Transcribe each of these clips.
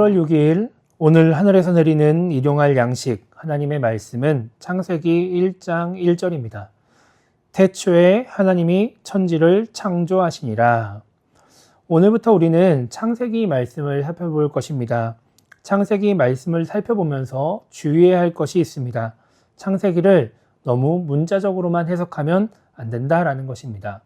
1월 6일 오늘 하늘에서 내리는 일용할 양식 하나님의 말씀은 창세기 1장 1절입니다. 태초에 하나님이 천지를 창조하시니라. 오늘부터 우리는 창세기 말씀을 살펴볼 것입니다. 창세기 말씀을 살펴보면서 주의해야 할 것이 있습니다. 창세기를 너무 문자적으로만 해석하면 안 된다라는 것입니다.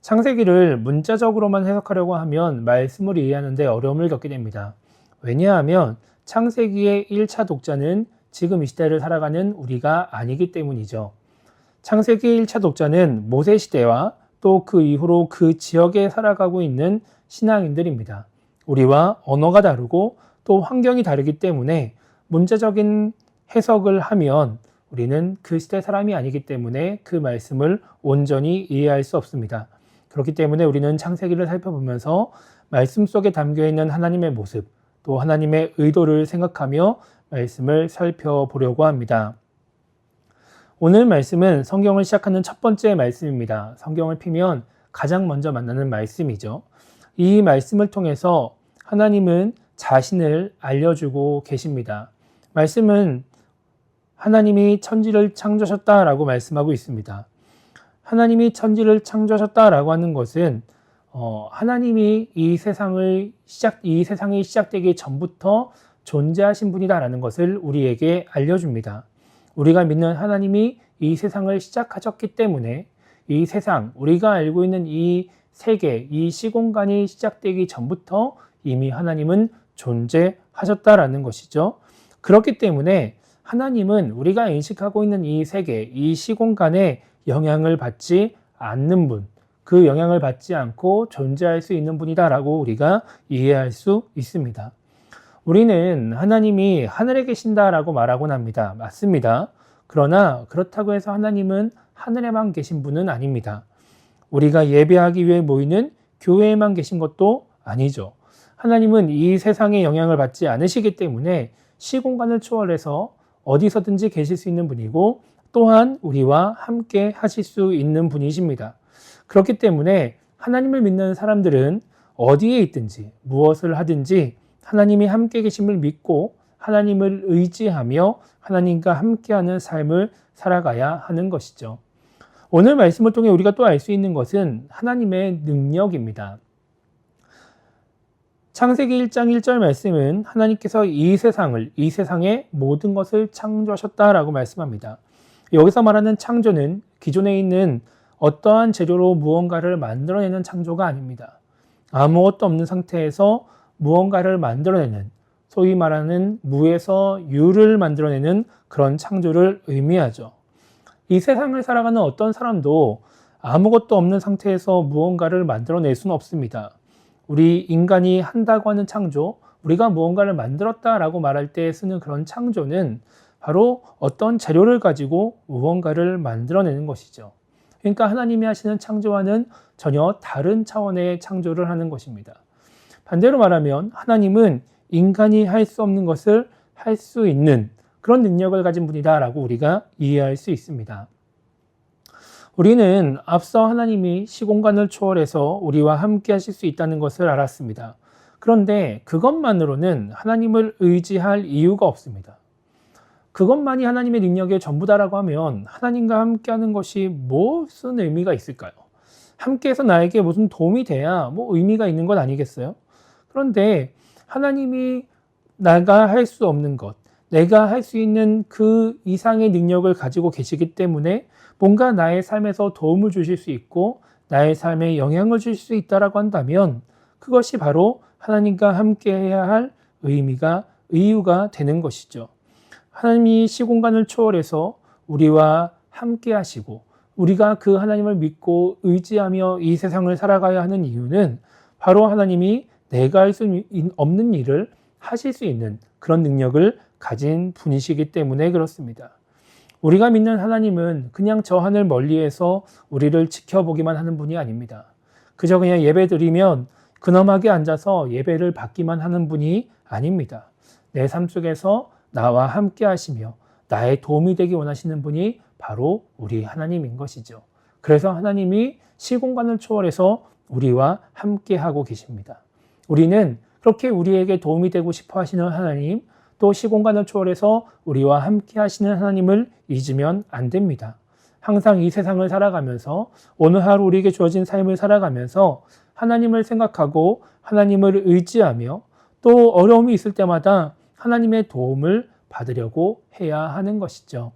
창세기를 문자적으로만 해석하려고 하면 말씀을 이해하는 데 어려움을 겪게 됩니다. 왜냐하면 창세기의 1차 독자는 지금 이 시대를 살아가는 우리가 아니기 때문이죠. 창세기 1차 독자는 모세 시대와 또 그 이후로 그 지역에 살아가고 있는 신앙인들입니다. 우리와 언어가 다르고 또 환경이 다르기 때문에 문자적인 해석을 하면 우리는 그 시대 사람이 아니기 때문에 그 말씀을 온전히 이해할 수 없습니다. 그렇기 때문에 우리는 창세기를 살펴보면서 말씀 속에 담겨있는 하나님의 모습, 또 하나님의 의도를 생각하며 말씀을 살펴보려고 합니다. 오늘 말씀은 성경을 시작하는 첫 번째 말씀입니다. 성경을 피면 가장 먼저 만나는 말씀이죠. 이 말씀을 통해서 하나님은 자신을 알려주고 계십니다. 말씀은 하나님이 천지를 창조하셨다라고 말씀하고 있습니다. 하나님이 천지를 창조하셨다라고 하는 것은 하나님이 이 세상이 시작되기 전부터 존재하신 분이다라는 것을 우리에게 알려줍니다. 우리가 믿는 하나님이 이 세상을 시작하셨기 때문에 이 세상, 우리가 알고 있는 이 세계, 이 시공간이 시작되기 전부터 이미 하나님은 존재하셨다라는 것이죠. 그렇기 때문에 하나님은 우리가 인식하고 있는 이 세계, 이 시공간에 영향을 받지 않는 분, 그 영향을 받지 않고 존재할 수 있는 분이다라고 우리가 이해할 수 있습니다. 우리는 하나님이 하늘에 계신다라고 말하곤 합니다. 맞습니다. 그러나 그렇다고 해서 하나님은 하늘에만 계신 분은 아닙니다. 우리가 예배하기 위해 모이는 교회에만 계신 것도 아니죠. 하나님은 이 세상에 영향을 받지 않으시기 때문에 시공간을 초월해서 어디서든지 계실 수 있는 분이고 또한 우리와 함께 하실 수 있는 분이십니다. 그렇기 때문에 하나님을 믿는 사람들은 어디에 있든지 무엇을 하든지 하나님이 함께 계심을 믿고 하나님을 의지하며 하나님과 함께하는 삶을 살아가야 하는 것이죠. 오늘 말씀을 통해 우리가 또 알 수 있는 것은 하나님의 능력입니다. 창세기 1장 1절 말씀은 하나님께서 이 세상의 모든 것을 창조하셨다라고 말씀합니다. 여기서 말하는 창조는 기존에 있는 어떠한 재료로 무언가를 만들어내는 창조가 아닙니다. 아무것도 없는 상태에서 무언가를 만들어내는, 소위 말하는 무에서 유를 만들어내는 그런 창조를 의미하죠. 이 세상을 살아가는 어떤 사람도 아무것도 없는 상태에서 무언가를 만들어낼 수는 없습니다. 우리 인간이 한다고 하는 창조, 우리가 무언가를 만들었다라고 말할 때 쓰는 그런 창조는 바로 어떤 재료를 가지고 무언가를 만들어내는 것이죠. 그러니까 하나님이 하시는 창조와는 전혀 다른 차원의 창조를 하는 것입니다. 반대로 말하면 하나님은 인간이 할 수 없는 것을 할 수 있는 그런 능력을 가진 분이다라고 우리가 이해할 수 있습니다. 우리는 앞서 하나님이 시공간을 초월해서 우리와 함께 하실 수 있다는 것을 알았습니다. 그런데 그것만으로는 하나님을 의지할 이유가 없습니다. 그것만이 하나님의 능력의 전부다라고 하면 하나님과 함께하는 것이 무슨 의미가 있을까요? 함께해서 나에게 무슨 도움이 돼야 의미가 있는 것 아니겠어요? 그런데 하나님이 내가 할 수 없는 것, 내가 할 수 있는 그 이상의 능력을 가지고 계시기 때문에 뭔가 나의 삶에서 도움을 주실 수 있고 나의 삶에 영향을 줄 수 있다라고 한다면 그것이 바로 하나님과 함께해야 할 이유가 되는 것이죠. 하나님이 시공간을 초월해서 우리와 함께 하시고 우리가 그 하나님을 믿고 의지하며 이 세상을 살아가야 하는 이유는 바로 하나님이 내가 할 수 없는 일을 하실 수 있는 그런 능력을 가진 분이시기 때문에 그렇습니다. 우리가 믿는 하나님은 그냥 저 하늘 멀리에서 우리를 지켜보기만 하는 분이 아닙니다. 그저 그냥 예배 드리면 근엄하게 앉아서 예배를 받기만 하는 분이 아닙니다. 내 삶 속에서 나와 함께 하시며 나의 도움이 되기 원하시는 분이 바로 우리 하나님인 것이죠. 그래서 하나님이 시공간을 초월해서 우리와 함께 하고 계십니다. 우리는 그렇게 우리에게 도움이 되고 싶어 하시는 하나님, 또 시공간을 초월해서 우리와 함께 하시는 하나님을 잊으면 안 됩니다. 항상 이 세상을 살아가면서 오늘 하루 우리에게 주어진 삶을 살아가면서 하나님을 생각하고 하나님을 의지하며 또 어려움이 있을 때마다 하나님의 도움을 받으려고 해야 하는 것이죠.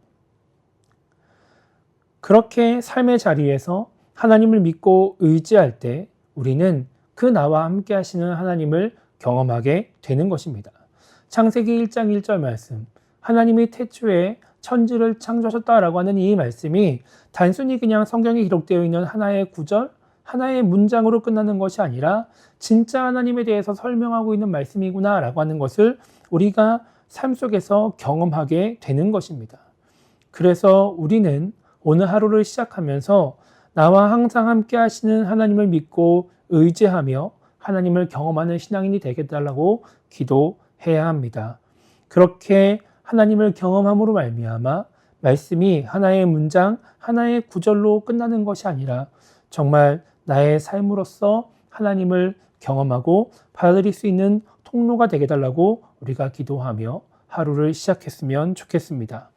그렇게 삶의 자리에서 하나님을 믿고 의지할 때 우리는 그 나와 함께 하시는 하나님을 경험하게 되는 것입니다. 창세기 1장 1절 말씀, 하나님이 태초에 천지를 창조하셨다라고 하는 이 말씀이 단순히 그냥 성경에 기록되어 있는 하나의 구절, 하나의 문장으로 끝나는 것이 아니라 진짜 하나님에 대해서 설명하고 있는 말씀이구나라고 하는 것을 우리가 삶 속에서 경험하게 되는 것입니다. 그래서 우리는 오늘 하루를 시작하면서 나와 항상 함께 하시는 하나님을 믿고 의지하며 하나님을 경험하는 신앙인이 되겠다라고 기도해야 합니다. 그렇게 하나님을 경험함으로 말미암아 말씀이 하나의 문장, 하나의 구절로 끝나는 것이 아니라 정말 나의 삶으로서 하나님을 경험하고 받아들일 수 있는 통로가 되게달라고 우리가 기도하며 하루를 시작했으면 좋겠습니다.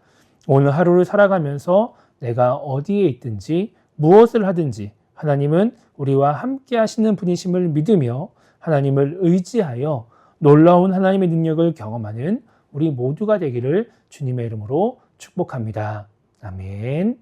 오늘 하루를 살아가면서 내가 어디에 있든지 무엇을 하든지 하나님은 우리와 함께 하시는 분이심을 믿으며 하나님을 의지하여 놀라운 하나님의 능력을 경험하는 우리 모두가 되기를 주님의 이름으로 축복합니다. 아멘.